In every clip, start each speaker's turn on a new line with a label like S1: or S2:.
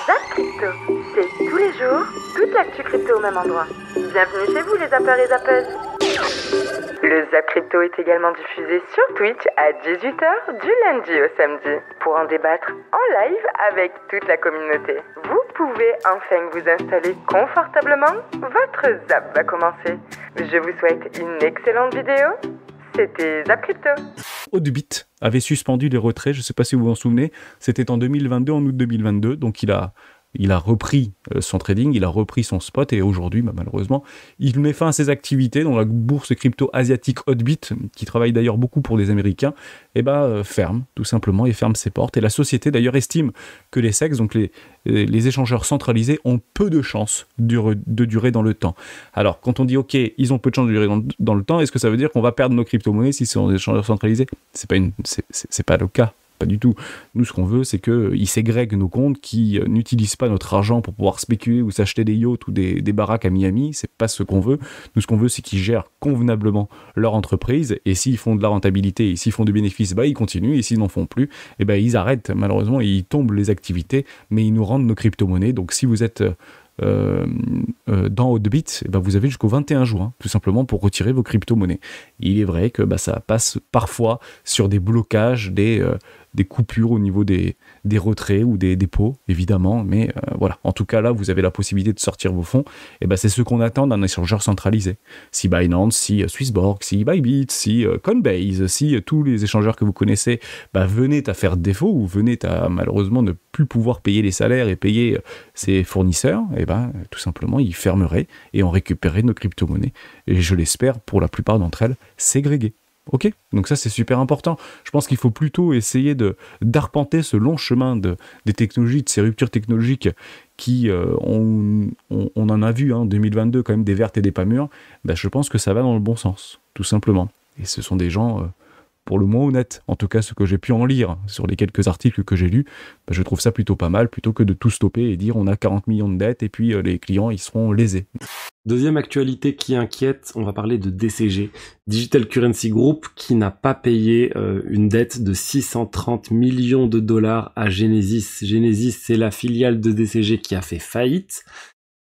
S1: Zap Crypto, c'est tous les jours, toute l'actu crypto au même endroit. Bienvenue chez vous les zappeurs et zappeuses. Le Zap Crypto est également diffusé sur Twitch à 18h du lundi au samedi. Pour en débattre en live avec toute la communauté. Vous pouvez enfin vous installer confortablement. Votre Zap va commencer. Je vous souhaite une excellente vidéo. C'était Zap Crypto.
S2: Odbit avait suspendu les retraits, je ne sais pas si vous vous en souvenez, c'était en 2022, en août 2022, donc il a repris son trading, il a repris son spot et aujourd'hui, malheureusement, il met fin à ses activités dans la bourse crypto asiatique Odbit, qui travaille d'ailleurs beaucoup pour les Américains, et ferme tout simplement et ferme ses portes. Et la société d'ailleurs estime que les SEX, donc les échangeurs centralisés, ont peu de chances de durer dans le temps. Alors quand on dit ok, ils ont peu de chances de durer dans le temps, est-ce que ça veut dire qu'on va perdre nos crypto-monnaies si ce sont des échangeurs centralisés? C'est pas le cas. Pas du tout. Nous, ce qu'on veut, c'est qu'ils ségrèguent nos comptes, qui n'utilisent pas notre argent pour pouvoir spéculer ou s'acheter des yachts ou des baraques à Miami. C'est pas ce qu'on veut. Nous, ce qu'on veut, c'est qu'ils gèrent convenablement leur entreprise. Et s'ils font de la rentabilité et s'ils font du bénéfice, ils continuent. Et s'ils n'en font plus, ils arrêtent. Malheureusement, ils tombent les activités, mais ils nous rendent nos crypto-monnaies. Donc, si vous êtes dans Odbit, vous avez jusqu'au 21 juin, tout simplement, pour retirer vos crypto-monnaies. Il est vrai que ça passe parfois sur des blocages, des coupures au niveau des retraits ou des dépôts, évidemment, mais voilà. En tout cas, là, vous avez la possibilité de sortir vos fonds, et c'est ce qu'on attend d'un échangeur centralisé. Si Binance, si Swissborg, si Bybit, si Coinbase, si tous les échangeurs que vous connaissez venaient à faire défaut ou venaient à malheureusement ne plus pouvoir payer les salaires et payer ses fournisseurs, tout simplement, ils fermeraient et on récupérerait nos crypto-monnaies. Et je l'espère, pour la plupart d'entre elles, ségrégées. Ok, donc ça c'est super important. Je pense qu'il faut plutôt essayer d'arpenter ce long chemin des technologies, de ces ruptures technologiques qui, on en a vu en 2022 quand même des vertes et des pas mûres. Je pense que ça va dans le bon sens, tout simplement. Et ce sont des gens pour le moins honnêtes, en tout cas ce que j'ai pu en lire sur les quelques articles que j'ai lus, je trouve ça plutôt pas mal, plutôt que de tout stopper et dire on a 40 millions de dettes et puis les clients ils seront lésés.
S3: Deuxième actualité qui inquiète, on va parler de DCG, Digital Currency Group, qui n'a pas payé une dette de 630 millions de dollars à Genesis. Genesis, c'est la filiale de DCG qui a fait faillite.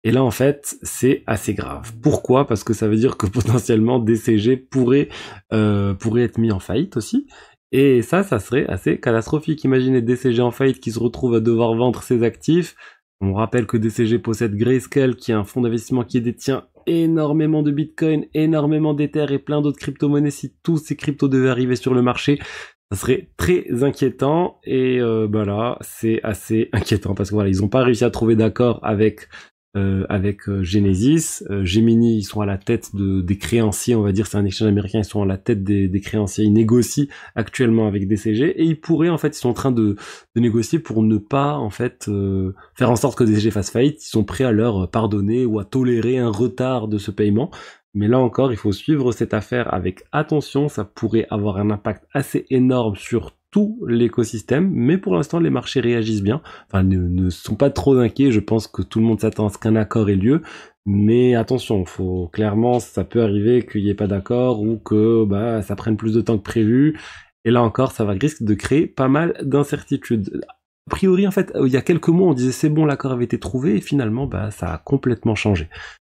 S3: Et là, en fait, c'est assez grave. Pourquoi? Parce que ça veut dire que potentiellement DCG pourrait être mis en faillite aussi. Et ça serait assez catastrophique. Imaginez DCG en faillite qui se retrouve à devoir vendre ses actifs. On rappelle que DCG possède Grayscale, qui est un fonds d'investissement qui détient énormément de Bitcoin, énormément d'Ether et plein d'autres crypto-monnaies. Si tous ces cryptos devaient arriver sur le marché, ça serait très inquiétant. Et là, c'est assez inquiétant parce que voilà, ils n'ont pas réussi à trouver d'accord avec Genesis. Gemini, ils sont à la tête des créanciers, on va dire, c'est un exchange américain, ils sont à la tête des créanciers, ils négocient actuellement avec DCG et ils pourraient, en fait, ils sont en train de négocier pour ne pas, en fait, faire en sorte que DCG fasse faillite. Ils sont prêts à leur pardonner ou à tolérer un retard de ce paiement. Mais là encore, il faut suivre cette affaire avec attention, ça pourrait avoir un impact assez énorme sur tout l'écosystème, mais pour l'instant les marchés réagissent bien, enfin ne sont pas trop inquiets. Je pense que tout le monde s'attend à ce qu'un accord ait lieu, mais attention, clairement ça peut arriver qu'il n'y ait pas d'accord ou que ça prenne plus de temps que prévu, et là encore ça risque de créer pas mal d'incertitudes. A priori, en fait, il y a quelques mois on disait c'est bon, l'accord avait été trouvé, et finalement ça a complètement changé.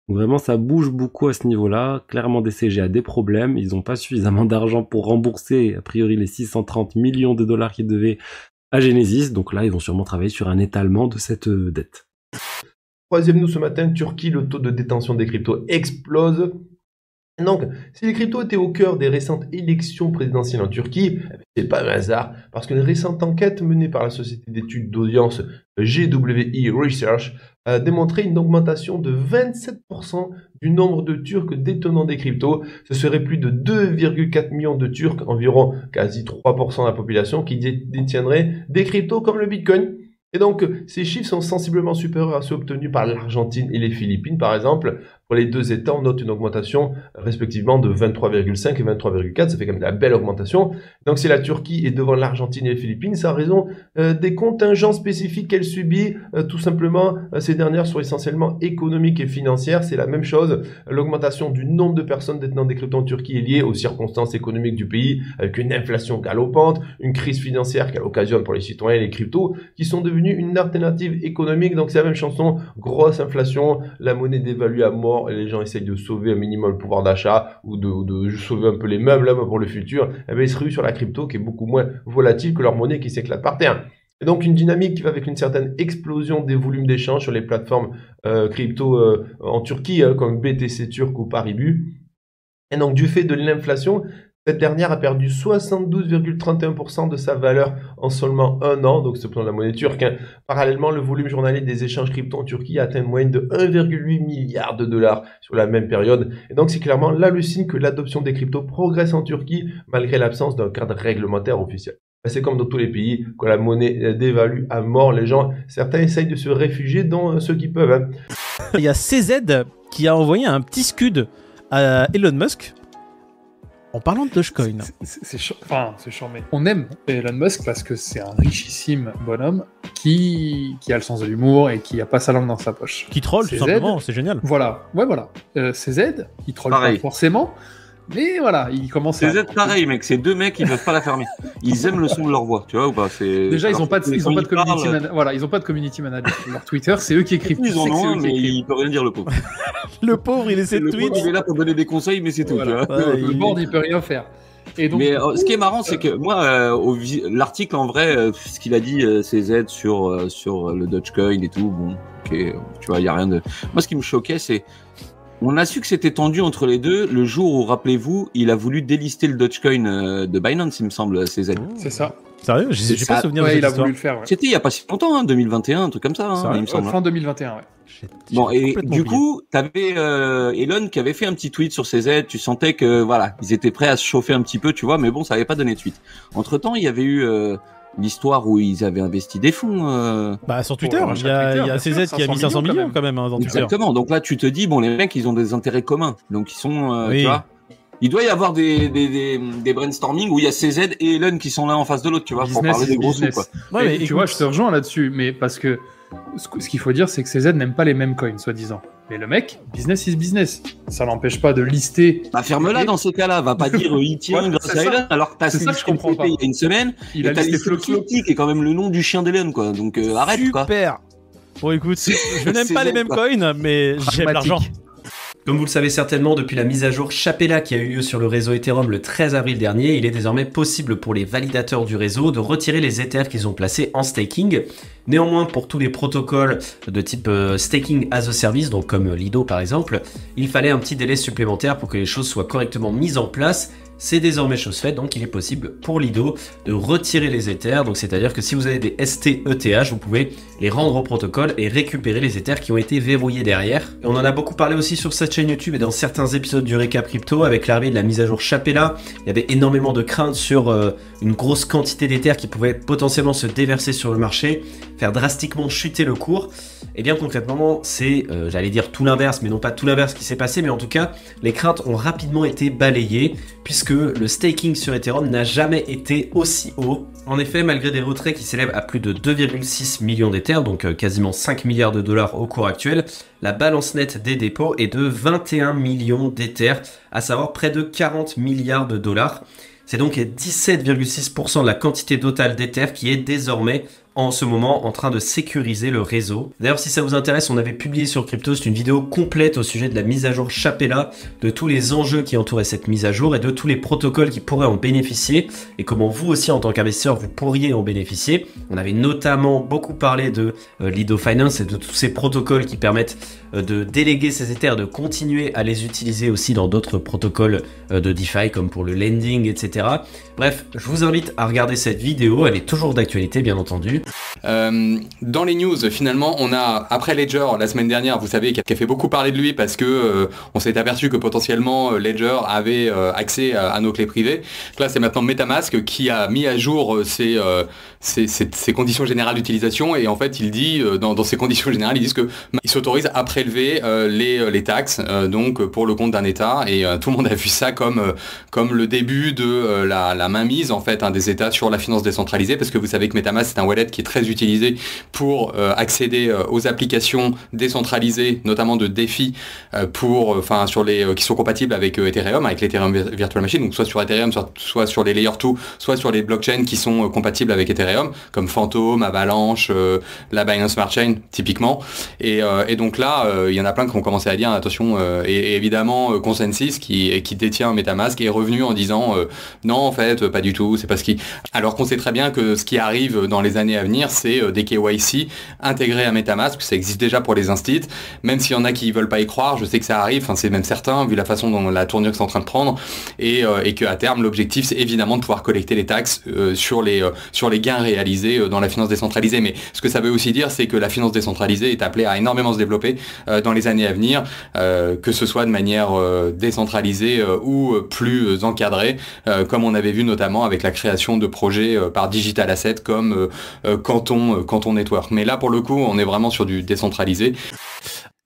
S3: Donc vraiment, ça bouge beaucoup à ce niveau-là. Clairement, DCG a des problèmes. Ils n'ont pas suffisamment d'argent pour rembourser, a priori, les 630 millions de dollars qu'ils devaient à Genesis. Donc là, ils vont sûrement travailler sur un étalement de cette dette.
S4: Troisième news ce matin, Turquie, le taux de détention des cryptos explose. Donc, si les cryptos étaient au cœur des récentes élections présidentielles en Turquie, c'est pas un hasard, parce qu'une récente enquête menée par la société d'études d'audience GWI Research a démontré une augmentation de 27% du nombre de Turcs détenant des cryptos. Ce serait plus de 2,4 millions de Turcs, environ quasi 3% de la population, qui détiendraient des cryptos comme le Bitcoin. Et donc, ces chiffres sont sensiblement supérieurs à ceux obtenus par l'Argentine et les Philippines, par exemple. Pour les deux États, on note une augmentation respectivement de 23,5 et 23,4. Ça fait quand même de la belle augmentation. Donc si la Turquie est devant l'Argentine et les Philippines, c'est en raison des contingents spécifiques qu'elle subit. Tout simplement, ces dernières sont essentiellement économiques et financières. C'est la même chose. L'augmentation du nombre de personnes détenant des cryptos en Turquie est liée aux circonstances économiques du pays, avec une inflation galopante, une crise financière qu'elle occasionne pour les citoyens et les cryptos, qui sont devenus une alternative économique. Donc c'est la même chanson, grosse inflation, la monnaie dévalue à mort, et les gens essayent de sauver un minimum le pouvoir d'achat ou de sauver un peu les meubles pour le futur. Eh bien, ils se ruent sur la crypto qui est beaucoup moins volatile que leur monnaie qui s'éclate par terre. Et donc une dynamique qui va avec une certaine explosion des volumes d'échanges sur les plateformes crypto en Turquie, comme BTC Turk ou Paribu. Et donc du fait de l'inflation, cette dernière a perdu 72,31% de sa valeur en seulement un an, donc c'est pour la monnaie turque. Parallèlement, le volume journalier des échanges crypto en Turquie a atteint une moyenne de 1,8 milliard de dollars sur la même période. Et donc c'est clairement là le signe que l'adoption des cryptos progresse en Turquie malgré l'absence d'un cadre réglementaire officiel. C'est comme dans tous les pays, quand la monnaie dévalue à mort, les gens, certains essayent de se réfugier dans ceux qui peuvent.
S5: Il y a CZ qui a envoyé un petit scud à Elon Musk en parlant de Dogecoin.
S6: C'est charmé. On aime Elon Musk parce que c'est un richissime bonhomme qui a le sens de l'humour et qui a pas sa langue dans sa poche.
S5: Qui troll tout simplement, c'est génial.
S6: Voilà, voilà. CZ, il troll pas forcément. Mais voilà, il commence
S7: à... C'est pareil, mec. Ces deux mecs, ils peuvent pas la fermer. Ils aiment le son de leur voix, tu vois ou pas.
S6: Déjà, ils ont pas de community manager. Voilà, ils ont pas de community manager. Leur Twitter, c'est eux qui écrivent.
S7: Ils en ont un, mais il peut rien dire, le pauvre.
S5: Le pauvre, il essaie de tweet.
S7: Il est là pour donner des conseils, mais c'est tout.
S6: Voilà.
S7: Tu vois.
S6: Le board, il peut rien faire. Et donc,
S7: mais ce qui est marrant, c'est que moi, l'article en vrai, ce qu'il a dit, CZ sur le Dogecoin et tout, bon, ok, tu vois, il y a rien de. Moi, ce qui me choquait, c'est on a su que c'était tendu entre les deux le jour où, rappelez-vous, il a voulu délister le Dogecoin de Binance, il me semble, CZ.
S6: C'est ça.
S5: Sérieux? J'ai pas souvenir de cette histoire.
S6: Voulu le faire. Ouais.
S7: C'était il y a pas si longtemps, 2021, un truc comme ça, il me semble.
S6: Fin 2021, ouais.
S7: Bon, et du coup, t'avais Elon qui avait fait un petit tweet sur CZ, tu sentais que, voilà, ils étaient prêts à se chauffer un petit peu, tu vois, mais bon, ça avait pas donné de suite. Entre-temps, il y avait eu l'histoire où ils avaient investi des fonds.
S5: Sur Twitter, il y a CZ qui a mis 500 millions quand même dans Twitter.
S7: Exactement, donc là, tu te dis, bon, les mecs, ils ont des intérêts communs, donc ils sont, tu vois... Il doit y avoir des brainstorming où il y a CZ et Elon qui sont l'un en face de l'autre, tu vois, pour parler des gros sous, quoi.
S6: Ouais, mais tu vois, je te rejoins là-dessus, mais parce que ce qu'il faut dire, c'est que CZ n'aime pas les mêmes coins, soi-disant. Mais le mec, business is business. Ça l'empêche pas de lister.
S7: Bah, ferme-la dans ce cas-là. Va pas dire il tient grâce à Elon, alors que t'as
S6: ça que je comprends pas.
S7: Il y a une semaine,
S6: il a listé
S7: Floki, qui est quand même le nom du chien d'Elon, quoi. Donc, arrête, quoi.
S5: Super. Bon, écoute, je n'aime pas les mêmes coins, mais j'aime l'argent.
S8: Comme vous le savez certainement, depuis la mise à jour Chapella qui a eu lieu sur le réseau Ethereum le 13 avril dernier, il est désormais possible pour les validateurs du réseau de retirer les Ethers qu'ils ont placés en staking. Néanmoins, pour tous les protocoles de type staking as a service, donc comme Lido par exemple, il fallait un petit délai supplémentaire pour que les choses soient correctement mises en place. C'est désormais chose faite, donc il est possible pour Lido de retirer les Ethers. Donc c'est-à-dire que si vous avez des ST-ETH, vous pouvez les rendre au protocole et récupérer les Ethers qui ont été verrouillés derrière. Et on en a beaucoup parlé aussi sur cette chaîne YouTube et dans certains épisodes du Récap Crypto avec l'arrivée de la mise à jour Chapella. Il y avait énormément de craintes sur une grosse quantité d'Ethers qui pouvaient potentiellement se déverser sur le marché, faire drastiquement chuter le cours. Et bien concrètement, c'est, j'allais dire tout l'inverse, mais non pas tout l'inverse qui s'est passé, mais en tout cas, les craintes ont rapidement été balayées, puisque le staking sur Ethereum n'a jamais été aussi haut. En effet, malgré des retraits qui s'élèvent à plus de 2,6 millions d'Ethers, donc quasiment 5 milliards de dollars au cours actuel, la balance nette des dépôts est de 21 millions d'Ethers, à savoir près de 40 milliards de dollars. C'est donc 17,6% de la quantité totale d'Ether qui est désormais en ce moment en train de sécuriser le réseau. D'ailleurs, si ça vous intéresse, on avait publié sur Cryptos une vidéo complète au sujet de la mise à jour Chapella, de tous les enjeux qui entouraient cette mise à jour et de tous les protocoles qui pourraient en bénéficier et comment vous aussi en tant qu'investisseur vous pourriez en bénéficier. On avait notamment beaucoup parlé de Lido Finance et de tous ces protocoles qui permettent de déléguer ces Ethers, de continuer à les utiliser aussi dans d'autres protocoles de DeFi comme pour le lending, etc. Bref, je vous invite à regarder cette vidéo, elle est toujours d'actualité bien entendu.
S9: Dans les news, finalement, on a, après Ledger, la semaine dernière, vous savez, qui a fait beaucoup parler de lui parce que on s'est aperçu que potentiellement Ledger avait accès à nos clés privées. Là, c'est maintenant MetaMask qui a mis à jour ses conditions générales d'utilisation, et en fait, il dit, dans ces conditions générales, ils disent que il s'autorise à prélever les taxes, donc pour le compte d'un État, et tout le monde a vu ça comme le début de la mainmise, en fait, des États sur la finance décentralisée, parce que vous savez que MetaMask, c'est un wallet qui est très utilisé pour accéder aux applications décentralisées, notamment de DeFi, qui sont compatibles avec Ethereum, avec l'Ethereum Virtual Machine, donc soit sur Ethereum, soit sur les Layer 2, soit sur les blockchains qui sont compatibles avec Ethereum, comme Phantom, Avalanche, la Binance Smart Chain, typiquement. Et donc là, il y en a plein qui ont commencé à dire attention, et évidemment Consensus qui détient MetaMask est revenu en disant non, en fait, pas du tout, c'est pas ce qui... Alors qu'on sait très bien que ce qui arrive dans les années à venir, c'est des KYC intégrés à MetaMask, ça existe déjà pour les instits, même s'il y en a qui veulent pas y croire, je sais que ça arrive, c'est même certain, vu la façon dont la tournure que c'est en train de prendre, et qu'à terme, l'objectif, c'est évidemment de pouvoir collecter les taxes sur les gains réalisés dans la finance décentralisée. Mais ce que ça veut aussi dire, c'est que la finance décentralisée est appelée à énormément se développer dans les années à venir, que ce soit de manière décentralisée ou plus encadrée, comme on avait vu notamment avec la création de projets par Digital Asset comme Canton Network. Mais là, pour le coup, on est vraiment sur du décentralisé.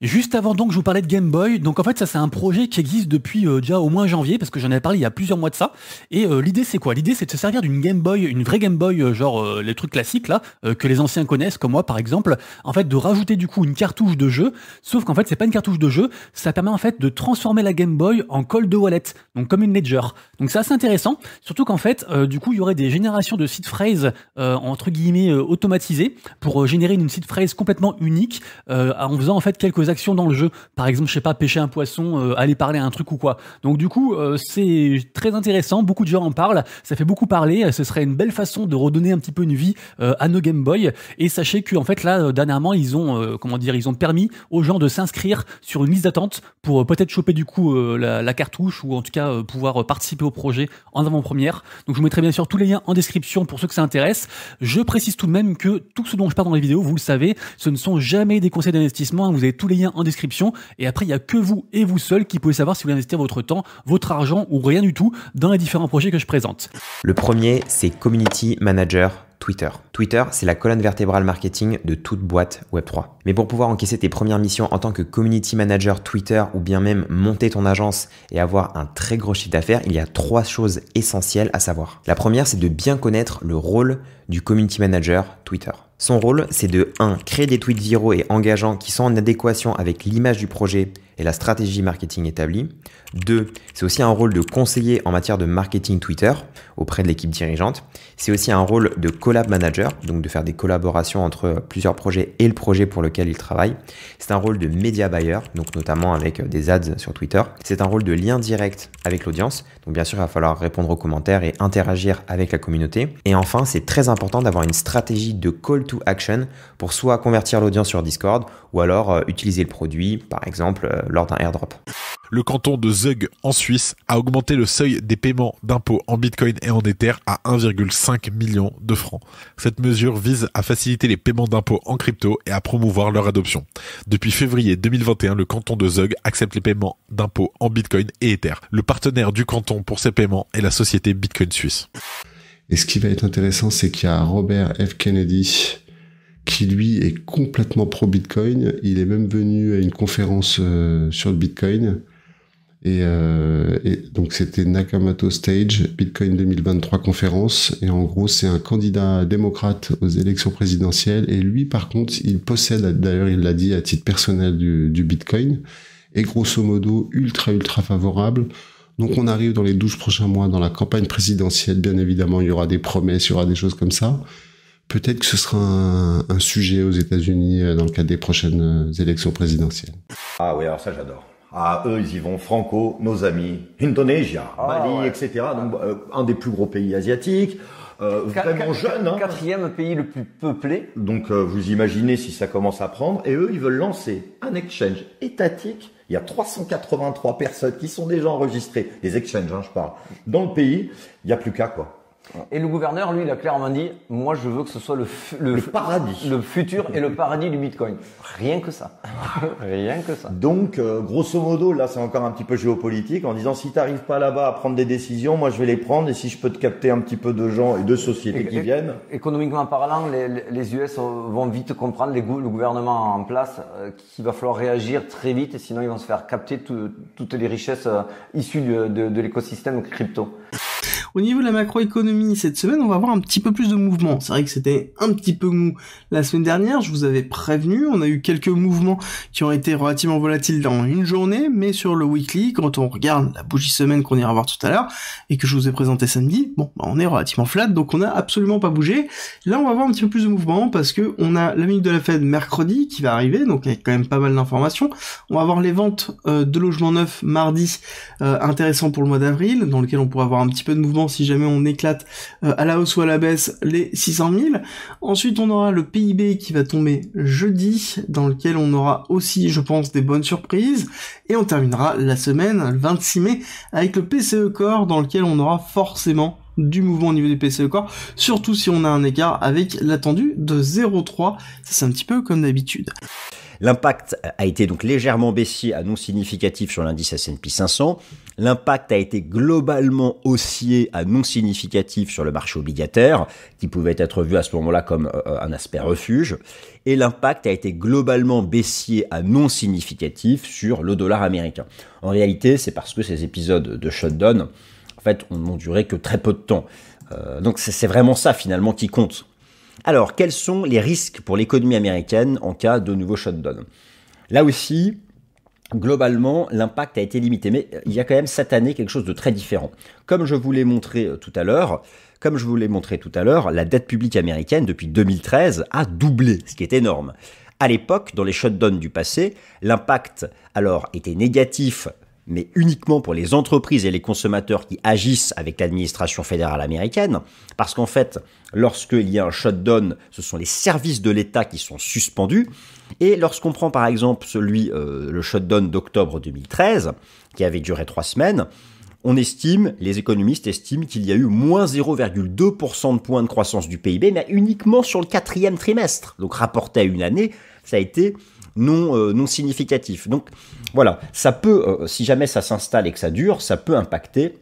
S5: Juste avant donc je vous parlais de Game Boy, donc en fait ça c'est un projet qui existe depuis déjà au moins janvier, parce que j'en avais parlé il y a plusieurs mois de ça, et l'idée c'est quoi? L'idée c'est de se servir d'une Game Boy, une vraie Game Boy, genre les trucs classiques là, que les anciens connaissent comme moi par exemple, en fait de rajouter du coup une cartouche de jeu, sauf qu'en fait c'est pas une cartouche de jeu, ça permet en fait de transformer la Game Boy en cold wallet, donc comme une Ledger. Donc c'est assez intéressant, surtout qu'en fait du coup il y aurait des générations de seed phrase entre guillemets automatisées pour générer une seed phrase complètement unique en faisant en fait quelques actions dans le jeu, par exemple je sais pas, pêcher un poisson, aller parler à un truc ou quoi. Donc du coup c'est très intéressant, beaucoup de gens en parlent, ça fait beaucoup parler, ce serait une belle façon de redonner un petit peu une vie à nos Game Boy. Et sachez que en fait là dernièrement ils ont ils ont permis aux gens de s'inscrire sur une liste d'attente pour peut-être choper du coup la cartouche, ou en tout cas pouvoir participer au projet en avant-première. Donc je vous mettrai bien sûr tous les liens en description pour ceux que ça intéresse. Je précise tout de même que tout ce dont je parle dans les vidéos, vous le savez, ce ne sont jamais des conseils d'investissement, vous avez tous les liens en description, et après il n'y a que vous et vous seul qui pouvez savoir si vous voulez investir votre temps, votre argent ou rien du tout dans les différents projets que je présente.
S10: Le premier, c'est Community Manager Twitter. Twitter, c'est la colonne vertébrale marketing de toute boîte Web3. Mais pour pouvoir encaisser tes premières missions en tant que Community Manager Twitter, ou bien même monter ton agence et avoir un très gros chiffre d'affaires, il y a 3 choses essentielles à savoir. La première, c'est de bien connaître le rôle du Community Manager Twitter. Son rôle, c'est de 1. Créer des tweets viraux et engageants qui sont en adéquation avec l'image du projet et la stratégie marketing établie. 2. C'est aussi un rôle de conseiller en matière de marketing Twitter auprès de l'équipe dirigeante. C'est aussi un rôle de collab manager, donc de faire des collaborations entre plusieurs projets et le projet pour lequel il travaille. C'est un rôle de media buyer, donc notamment avec des ads sur Twitter. C'est un rôle de lien direct avec l'audience. Donc bien sûr, il va falloir répondre aux commentaires et interagir avec la communauté. Et enfin, c'est très important d'avoir une stratégie de call to action pour soit convertir l'audience sur Discord, ou alors utiliser le produit, par exemple, lors d'un airdrop.
S11: Le canton de Zug en Suisse a augmenté le seuil des paiements d'impôts en Bitcoin et en Ether à 1,5 million de francs. Cette mesure vise à faciliter les paiements d'impôts en crypto et à promouvoir leur adoption. Depuis février 2021, le canton de Zug accepte les paiements d'impôts en Bitcoin et Ether. Le partenaire du canton pour ces paiements est la société Bitcoin Suisse.
S12: Et ce qui va être intéressant, c'est qu'il y a Robert F. Kennedy qui lui est complètement pro Bitcoin. Il est même venu à une conférence sur le Bitcoin. Et donc c'était Nakamoto Stage, Bitcoin 2023 conférence. Et en gros, c'est un candidat démocrate aux élections présidentielles. Et lui, par contre, il possède, d'ailleurs il l'a dit à titre personnel, du Bitcoin. Et grosso modo, ultra favorable. Donc on arrive dans les 12 prochains mois dans la campagne présidentielle. Bien évidemment, il y aura des promesses, il y aura des choses comme ça. Peut-être que ce sera un sujet aux États-Unis dans le cadre des prochaines élections présidentielles.
S13: Ah oui, alors ça j'adore. Ah, eux, ils y vont franco, nos amis, Indonésia, Bali, ouais, etc. Donc, un des plus gros pays asiatiques, vraiment jeune. Hein.
S14: 4e pays le plus peuplé.
S13: Donc, vous imaginez si ça commence à prendre. Et eux, ils veulent lancer un exchange étatique. Il y a 383 personnes qui sont déjà enregistrées, des exchanges, hein, je parle, dans le pays. Il n'y a plus qu'à, quoi.
S14: Et le gouverneur, lui, il a clairement dit, moi, je veux que ce soit le
S13: paradis,
S14: le futur et le paradis du Bitcoin. Rien que ça. Rien que ça.
S13: Donc, grosso modo, là, c'est encore un petit peu géopolitique, en disant, si tu n'arrives pas là-bas à prendre des décisions, moi, je vais les prendre, et si je peux te capter un petit peu de gens et de sociétés qui viennent.
S14: Économiquement parlant, les US vont vite comprendre, le gouvernement en place, qu'il va falloir réagir très vite, et sinon, ils vont se faire capter toutes les richesses issues de l'écosystème crypto.
S15: Au niveau de la macroéconomie, cette semaine, on va avoir un petit peu plus de mouvements. C'est vrai que c'était un petit peu mou la semaine dernière, je vous avais prévenu, on a eu quelques mouvements qui ont été relativement volatiles dans une journée, mais sur le weekly, quand on regarde la bougie semaine qu'on ira voir tout à l'heure, et que je vous ai présenté samedi, on est relativement flat, donc on n'a absolument pas bougé. Là, on va avoir un petit peu plus de mouvements, parce que on a la minute de la Fed mercredi qui va arriver, donc avec quand même pas mal d'informations. On va avoir les ventes de logements neufs mardi, intéressant pour le mois d'avril, dans lequel on pourra avoir un petit peu de mouvement si jamais on éclate à la hausse ou à la baisse les 600 000. Ensuite, on aura le PIB qui va tomber jeudi, dans lequel on aura aussi, je pense, des bonnes surprises. Et on terminera la semaine, le 26 mai, avec le PCE Core, dans lequel on aura forcément du mouvement au niveau du PCE Core, surtout si on a un écart avec l'attendu de 0,3. Ça, c'est un petit peu comme d'habitude.
S16: L'impact a été donc légèrement baissier à non significatif sur l'indice S&P 500. L'impact a été globalement haussier à non significatif sur le marché obligataire, qui pouvait être vu à ce moment-là comme un aspect refuge. Et l'impact a été globalement baissier à non significatif sur le dollar américain. En réalité, c'est parce que ces épisodes de shutdown, en fait, n'ont duré que très peu de temps. Donc c'est vraiment ça finalement qui compte. Alors, quels sont les risques pour l'économie américaine en cas de nouveau shutdown? Là aussi, globalement, l'impact a été limité, mais il y a quand même cette année quelque chose de très différent. Comme je vous l'ai montré tout à l'heure, la dette publique américaine, depuis 2013, a doublé, ce qui est énorme. À l'époque, dans les shutdowns du passé, l'impact, alors, était négatif, mais uniquement pour les entreprises et les consommateurs qui agissent avec l'administration fédérale américaine, parce qu'en fait, lorsqu'il y a un shutdown, ce sont les services de l'État qui sont suspendus, et lorsqu'on prend par exemple le shutdown d'octobre 2013, qui avait duré 3 semaines, les économistes estiment qu'il y a eu moins 0,2% de points de croissance du PIB, mais uniquement sur le 4e trimestre. Donc rapporté à une année, ça a été non significatif. Donc voilà, ça peut, si jamais ça s'installe et que ça dure, ça peut impacter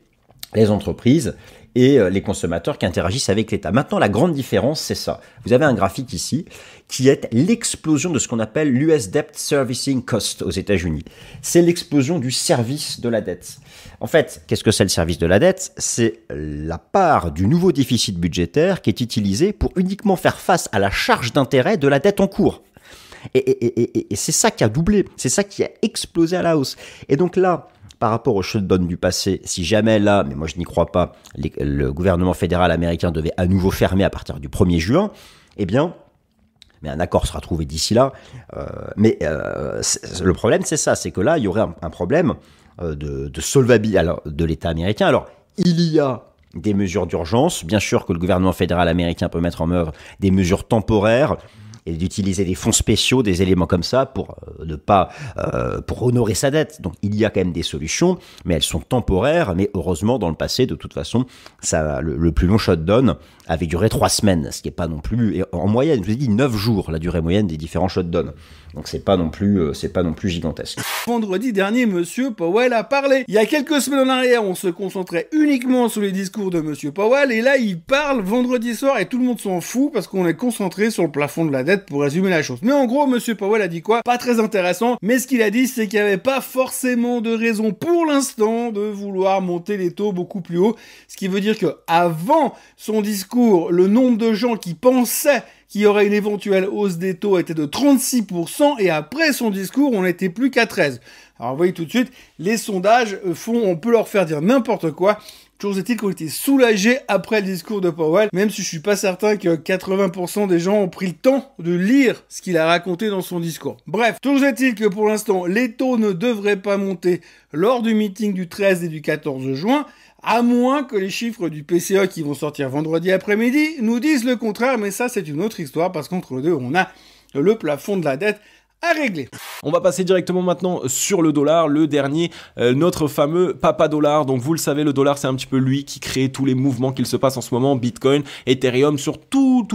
S16: les entreprises et les consommateurs qui interagissent avec l'État. Maintenant, la grande différence, c'est ça. Vous avez un graphique ici qui est l'explosion de ce qu'on appelle l'US Debt Servicing Cost aux États-Unis. C'est l'explosion du service de la dette. En fait, qu'est-ce que c'est le service de la dette? C'est la part du nouveau déficit budgétaire qui est utilisée pour uniquement faire face à la charge d'intérêt de la dette en cours. Et c'est ça qui a doublé, c'est ça qui a explosé à la hausse. Et donc là, par rapport au shutdown du passé, si jamais là, mais moi je n'y crois pas, le gouvernement fédéral américain devait à nouveau fermer à partir du 1er juin, eh bien, mais un accord sera trouvé d'ici là. Le problème, c'est ça, c'est que là, il y aurait un problème de solvabilité de l'État américain. Alors, il y a des mesures d'urgence. Bien sûr que le gouvernement fédéral américain peut mettre en œuvre des mesures temporaires et d'utiliser des fonds spéciaux, des éléments comme ça pour pour honorer sa dette. Donc il y a quand même des solutions, mais elles sont temporaires. Mais heureusement, dans le passé, de toute façon, le plus long shutdown avait duré 3 semaines, ce qui n'est pas non plus, et en moyenne, je vous ai dit 9 jours, la durée moyenne des différents shutdowns. Donc c'est pas non plus gigantesque.
S17: Vendredi dernier, Monsieur Powell a parlé. Il y a quelques semaines en arrière, on se concentrait uniquement sur les discours de Monsieur Powell, et là, il parle vendredi soir, et tout le monde s'en fout, parce qu'on est concentré sur le plafond de la dette, pour résumer la chose. Mais en gros, Monsieur Powell a dit quoi? Pas très intéressant, mais ce qu'il a dit, c'est qu'il n'y avait pas forcément de raison, pour l'instant, de vouloir monter les taux beaucoup plus haut, ce qui veut dire que avant son discours, le nombre de gens qui pensaient qu'il y aurait une éventuelle hausse des taux était de 36%, et après son discours, on n'était plus qu'à 13%. Alors vous voyez tout de suite, les sondages on peut leur faire dire n'importe quoi. Toujours est-il qu'on était soulagés après le discours de Powell, même si je suis pas certain que 80% des gens ont pris le temps de lire ce qu'il a raconté dans son discours. Bref, toujours est-il que pour l'instant, les taux ne devraient pas monter lors du meeting du 13 et du 14 juin, à moins que les chiffres du PCE qui vont sortir vendredi après-midi nous disent le contraire, mais ça c'est une autre histoire, parce qu'entre les deux, on a le plafond de la dette à régler.
S18: On va passer directement maintenant sur le dollar, le dernier, notre fameux papa dollar. Donc vous le savez, le dollar c'est un petit peu lui qui crée tous les mouvements qu'il se passe en ce moment, Bitcoin, Ethereum, sur tout,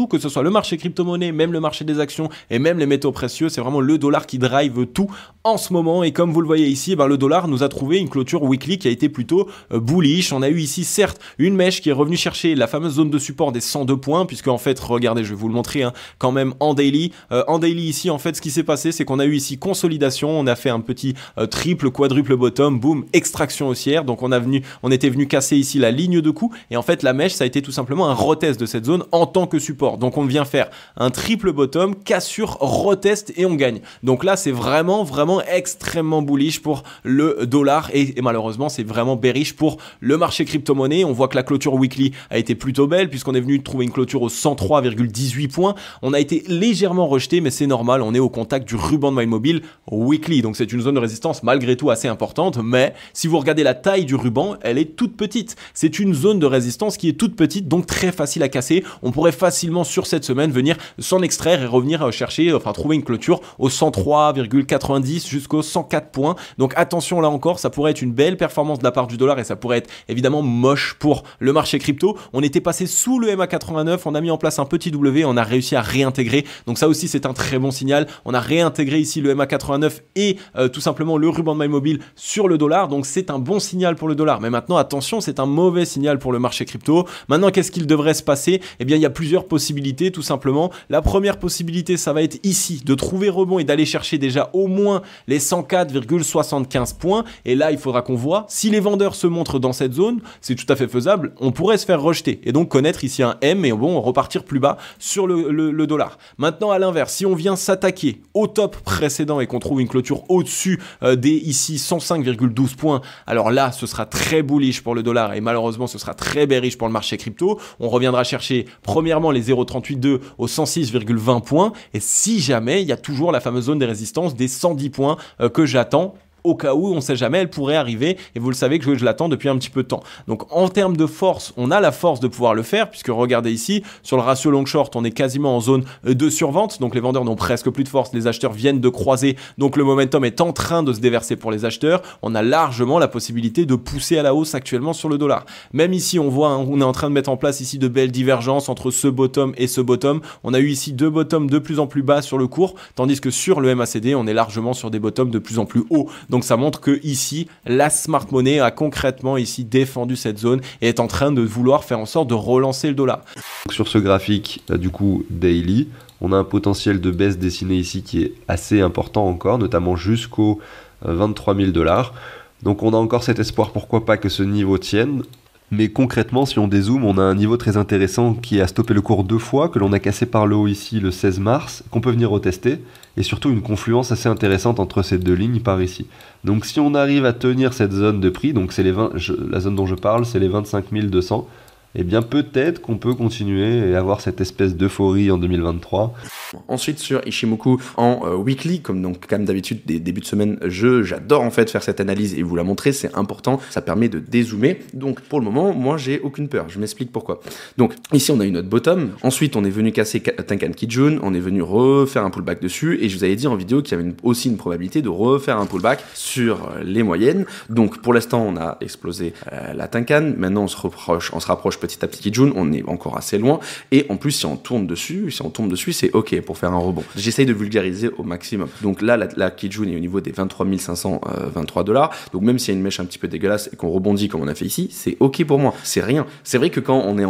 S18: que ce soit le marché crypto-monnaie, même le marché des actions et même les métaux précieux, c'est vraiment le dollar qui drive tout en ce moment. Et comme vous le voyez ici, le dollar nous a trouvé une clôture weekly qui a été plutôt bullish. On a eu ici certes une mèche qui est revenue chercher la fameuse zone de support des 102 points, puisque en fait, regardez, je vais vous le montrer quand même en daily. En daily ici, en fait, ce qui s'est passé, c'est qu'on a eu ici consolidation, on a fait un petit triple, quadruple bottom, boom, extraction haussière. Donc on était venu casser ici la ligne de coup, et en fait la mèche ça a été tout simplement un retest de cette zone en tant que support. Donc on vient faire un triple bottom, cassure, retest et on gagne. Donc là c'est vraiment extrêmement bullish pour le dollar et malheureusement c'est vraiment bearish pour le marché crypto-monnaie. On voit que la clôture weekly a été plutôt belle puisqu'on est venu trouver une clôture aux 103,18 points. On a été légèrement rejeté, mais c'est normal, on est au contact du ruban de My Mobile weekly, donc c'est une zone de résistance malgré tout assez importante, mais si vous regardez la taille du ruban, elle est toute petite. C'est une zone de résistance qui est toute petite, donc très facile à casser. On pourrait facilement sur cette semaine venir s'en extraire et revenir chercher, trouver une clôture au 103,90 jusqu'aux 104 points. Donc attention là encore, ça pourrait être une belle performance de la part du dollar et ça pourrait être évidemment moche pour le marché crypto. On était passé sous le MA89, on a mis en place un petit W, on a réussi à réintégrer. Donc ça aussi c'est un très bon signal. On a réintégré ici le MA89 et tout simplement le ruban de My Mobile sur le dollar. Donc c'est un bon signal pour le dollar. Mais maintenant attention, c'est un mauvais signal pour le marché crypto. Maintenant qu'est-ce qu'il devrait se passer? Eh bien il y a plusieurs possibilités tout simplement. La première possibilité ça va être ici de trouver rebond et d'aller chercher déjà au moins les 104,75 points. Et là il faudra qu'on voit si les vendeurs se montrent dans cette zone, c'est tout à fait faisable. On pourrait se faire rejeter et donc connaître ici un M et bon repartir plus bas sur le dollar. Maintenant à l'inverse, si on vient s'attaquer au top précédent et qu'on trouve une clôture au-dessus des ici 105,12 points, alors là ce sera très bullish pour le dollar et malheureusement ce sera très bearish pour le marché crypto. On reviendra chercher premièrement les 0,38,2 aux 106,20 points et si jamais il y a toujours la fameuse zone des résistances des 110 points que j'attends. Au cas où, on ne sait jamais, elle pourrait arriver et vous le savez que je l'attends depuis un petit peu de temps. Donc en termes de force, on a la force de pouvoir le faire puisque regardez ici, sur le ratio long short, on est quasiment en zone de survente. Donc les vendeurs n'ont presque plus de force, les acheteurs viennent de croiser. Donc le momentum est en train de se déverser pour les acheteurs. On a largement la possibilité de pousser à la hausse actuellement sur le dollar. Même ici, on voit, on est en train de mettre en place ici de belles divergences entre ce bottom et ce bottom. On a eu ici deux bottoms de plus en plus bas sur le cours, tandis que sur le MACD, on est largement sur des bottoms de plus en plus hauts. Donc ça montre que ici, la smart money a concrètement ici défendu cette zone et est en train de vouloir faire en sorte de relancer le dollar.
S19: Sur ce graphique, du coup, daily, on a un potentiel de baisse dessiné ici qui est assez important encore, notamment jusqu'aux 23 000 $. Donc on a encore cet espoir, pourquoi pas, que ce niveau tienne. Mais concrètement, si on dézoome, on a un niveau très intéressant qui a stoppé le cours 2 fois, que l'on a cassé par le haut ici le 16 mars, qu'on peut venir retester, et surtout une confluence assez intéressante entre ces deux lignes par ici. Donc si on arrive à tenir cette zone de prix, donc c'est la zone dont je parle, c'est les 25 200, eh bien peut-être qu'on peut continuer et avoir cette espèce d'euphorie en 2023.
S20: Ensuite sur Ishimoku en weekly, comme d'habitude des débuts de semaine, j'adore en fait faire cette analyse et vous la montrer, c'est important, ça permet de dézoomer. Donc pour le moment, moi j'ai aucune peur, je m'explique pourquoi. Donc ici on a eu notre bottom, ensuite on est venu casser Tenkan Kijun, on est venu refaire un pullback dessus et je vous avais dit en vidéo qu'il y avait aussi une probabilité de refaire un pullback sur les moyennes. Donc pour l'instant on a explosé la Tenkan, maintenant on se rapproche petit à petit Kijun, on est encore assez loin et en plus si on tombe dessus c'est ok pour faire un rebond. J'essaye de vulgariser au maximum. Donc là la Kijun est au niveau des 23 523 $, donc même s'il y a une mèche un petit peu dégueulasse et qu'on rebondit comme on a fait ici, c'est ok pour moi, c'est rien. C'est vrai que quand on est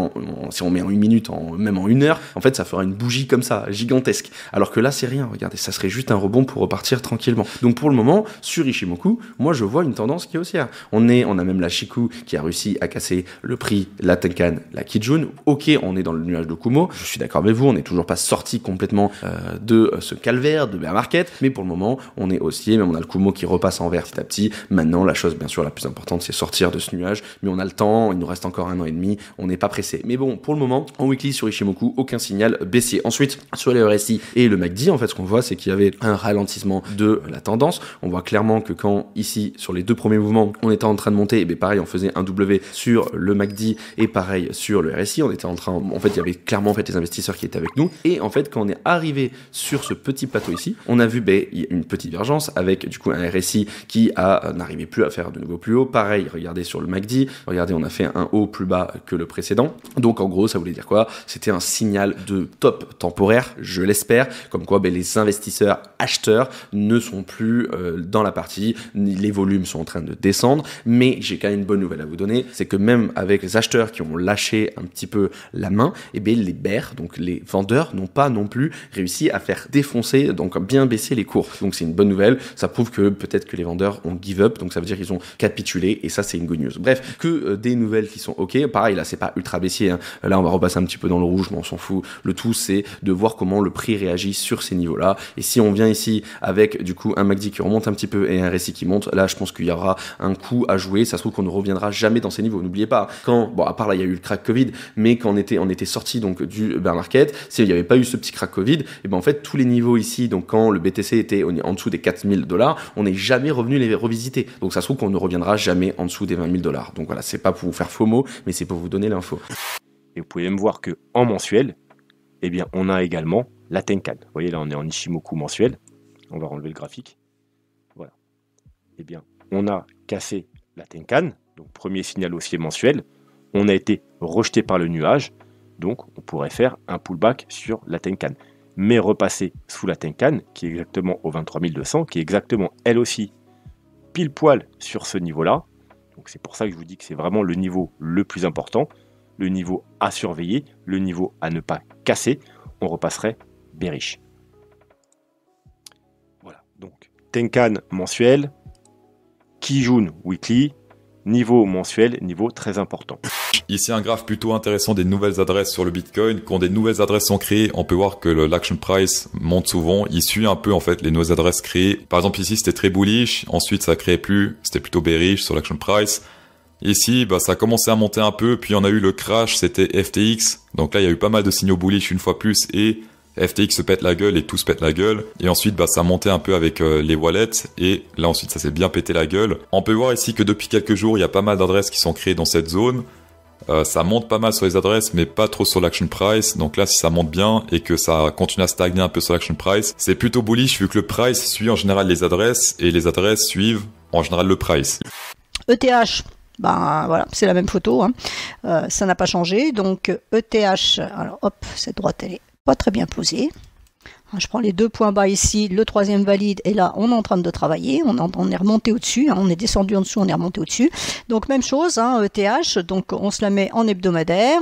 S20: si on met en une minute, même en une heure, en fait ça fera une bougie comme ça, gigantesque. Alors que là c'est rien, regardez, ça serait juste un rebond pour repartir tranquillement. Donc pour le moment, sur Ishimoku, moi je vois une tendance qui est haussière. On a même la Chikou qui a réussi à casser le prix, la Tenkan, la Kijun. Ok, on est dans le nuage de Kumo, je suis d'accord avec vous, on n'est toujours pas sorti complètement de ce calvaire de bear market, mais pour le moment on est haussier, même on a le Kumo qui repasse en vert petit à petit. Maintenant la chose bien sûr la plus importante c'est sortir de ce nuage, mais on a le temps, il nous reste encore 1 an et demi, on n'est pas pressé. Mais bon, pour le moment en weekly sur Ishimoku, aucun signal baissier. Ensuite sur les RSI et le MACD, en fait ce qu'on voit c'est qu'il y avait un ralentissement de la tendance. On voit clairement que quand ici sur les deux premiers mouvements on était en train de monter, et bien pareil on faisait un W sur le MACD et pareil pareil sur le RSI, on était en train, en fait, il y avait clairement en fait les investisseurs qui étaient avec nous, et en fait, quand on est arrivé sur ce petit plateau ici, on a vu il y a une petite divergence avec du coup un RSI qui n'arrivait plus à faire de nouveau plus haut. Pareil, regardez sur le MACD, regardez, on a fait un haut plus bas que le précédent. Donc en gros, ça voulait dire quoi? C'était un signal de top temporaire, je l'espère, comme quoi les investisseurs acheteurs ne sont plus dans la partie, les volumes sont en train de descendre, mais j'ai quand même une bonne nouvelle à vous donner, c'est que même avec les acheteurs qui ont lâché un petit peu la main, les bears, donc les vendeurs, n'ont pas non plus réussi à faire défoncer, donc bien baisser les cours. Donc c'est une bonne nouvelle, ça prouve que peut-être que les vendeurs ont give up, donc ça veut dire qu'ils ont capitulé, et ça c'est une good news. Bref, que des nouvelles qui sont ok. Pareil, là c'est pas ultra baissier, hein. Là on va repasser un petit peu dans le rouge, mais on s'en fout. Le tout c'est de voir comment le prix réagit sur ces niveaux-là. Et si on vient ici avec du coup un MACD qui remonte un petit peu et un RSI qui monte, là je pense qu'il y aura un coup à jouer. Ça se trouve qu'on ne reviendra jamais dans ces niveaux. N'oubliez pas, à part là il y a eu le crack Covid, mais quand on était sorti donc du bear market, s'il n'y avait pas eu ce petit crack Covid, et en fait tous les niveaux ici, donc quand le BTC était en dessous des $4000, on n'est jamais revenu les revisiter. Donc ça se trouve qu'on ne reviendra jamais en dessous des $20 000. Donc voilà, c'est pas pour vous faire FOMO, mais c'est pour vous donner l'info.
S18: Et vous pouvez même voir que en mensuel, on a également la Tenkan. Vous voyez là, on est en Ichimoku mensuel. On va enlever le graphique. Voilà. On a cassé la Tenkan, donc premier signal haussier mensuel. On a été rejeté par le nuage, donc on pourrait faire un pullback sur la Tenkan. Mais repasser sous la Tenkan, qui est exactement au 23 200, qui est exactement elle aussi pile poil sur ce niveau-là. Donc c'est pour ça que je vous dis que c'est vraiment le niveau le plus important, le niveau à surveiller, le niveau à ne pas casser. On repasserait bearish. Voilà, donc Tenkan mensuel, Kijun weekly, niveau mensuel, niveau très important.
S21: Ici, un graphe plutôt intéressant des nouvelles adresses sur le Bitcoin. Quand des nouvelles adresses sont créées, on peut voir que l'action price monte souvent. Il suit un peu, en fait, les nouvelles adresses créées. Par exemple, ici, c'était très bullish. Ensuite, ça créait plus. C'était plutôt bearish sur l'action price. Ici, ça a commencé à monter un peu. Puis, on a eu le crash. C'était FTX. Donc là, il y a eu pas mal de signaux bullish une fois plus. Et FTX se pète la gueule et tout se pète la gueule. Et ensuite, ça a monté un peu avec les wallets. Et là, ensuite, ça s'est bien pété la gueule. On peut voir ici que depuis quelques jours, il y a pas mal d'adresses qui sont créées dans cette zone. Ça monte pas mal sur les adresses, mais pas trop sur l'action price. Donc là, si ça monte bien et que ça continue à stagner un peu sur l'action price, c'est plutôt bullish vu que le price suit en général les adresses et les adresses suivent en général le price.
S22: ETH, voilà, c'est la même photo, hein. Ça n'a pas changé. Donc ETH, alors hop, cette droite elle est pas très bien posée. Je prends les deux points bas ici, le troisième valide, et là on est en train de travailler, on est remonté au-dessus, on est descendu en dessous, on est remonté au-dessus. Donc même chose, ETH, donc on se la met en hebdomadaire.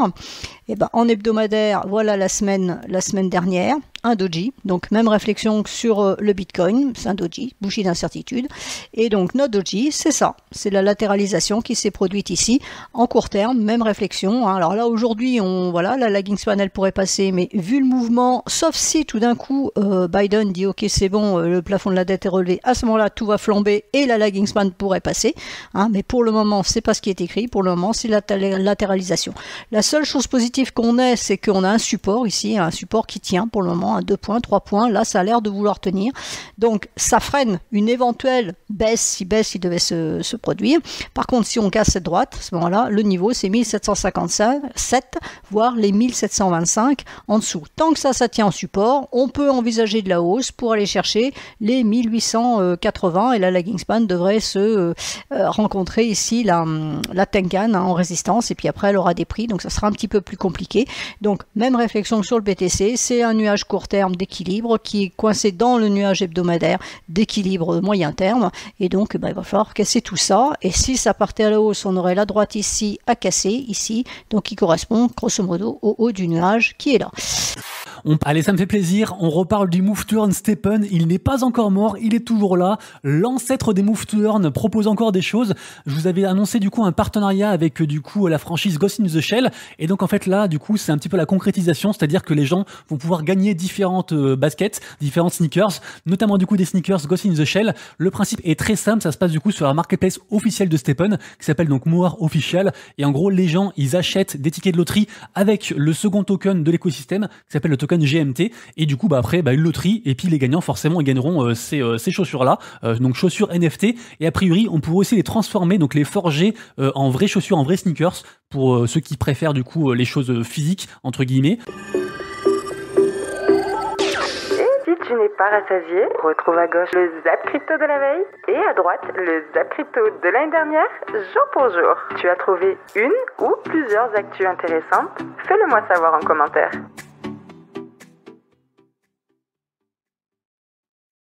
S22: Et en hebdomadaire, voilà la semaine dernière, un doji, donc même réflexion que sur le Bitcoin, c'est un doji, bougie d'incertitude. Et donc notre doji, c'est ça, c'est la latéralisation qui s'est produite ici, en court terme, même réflexion. Alors là aujourd'hui, la lagging span elle pourrait passer, mais vu le mouvement, sauf si tout d'un coup Biden dit ok c'est bon, le plafond de la dette est relevé, à ce moment-là tout va flamber et la lagging span pourrait passer. Mais pour le moment, c'est pas ce qui est écrit, pour le moment c'est la latéralisation. La seule chose positive qu'on ait, c'est qu'on a un support ici, un support qui tient pour le moment à 2 points, 3 points, là ça a l'air de vouloir tenir, donc ça freine une éventuelle baisse si devait se produire. Par contre si on casse cette droite, à ce moment là le niveau c'est 1757 voire les 1725 en dessous. Tant que ça tient en support, on peut envisager de la hausse pour aller chercher les 1880 et la lagging span devrait se rencontrer ici la Tenkan en résistance, et puis après elle aura des prix, donc ça sera un petit peu plus compliqué. Donc même réflexion que sur le BTC, c'est un nuage court terme d'équilibre qui est coincé dans le nuage hebdomadaire d'équilibre moyen terme, et donc il va falloir casser tout ça, et si ça partait à la hausse, on aurait la droite ici à casser, ici, donc qui correspond grosso modo au haut du nuage qui est là.
S5: Allez, ça me fait plaisir, on reparle du move turn STEPN, il n'est pas encore mort, il est toujours là, l'ancêtre des move turn propose encore des choses. Je vous avais annoncé du coup un partenariat avec du coup la franchise Ghost in the Shell, et donc en fait là du coup c'est un petit peu la concrétisation, c'est-à-dire que les gens vont pouvoir gagner différentes baskets, différentes sneakers, notamment du coup des sneakers Ghost in the Shell. Le principe est très simple, ça se passe du coup sur la marketplace officielle de STEPN qui s'appelle donc Moar Official, et en gros les gens ils achètent des tickets de loterie avec le second token de l'écosystème qui s'appelle le token token GMT, et du coup, après, une loterie, et puis les gagnants, forcément, ils gagneront ces chaussures-là, donc chaussures NFT, et a priori, on pourrait aussi les transformer, donc les forger en vraies chaussures, en vrais sneakers, pour ceux qui préfèrent du coup les choses physiques, entre guillemets.
S1: Si tu n'es pas rassasié, retrouve à gauche le Zap Crypto de la veille et à droite le Zap Crypto de l'année dernière, jour pour jour. Tu as trouvé une ou plusieurs actus intéressantes? Fais-le moi savoir en commentaire.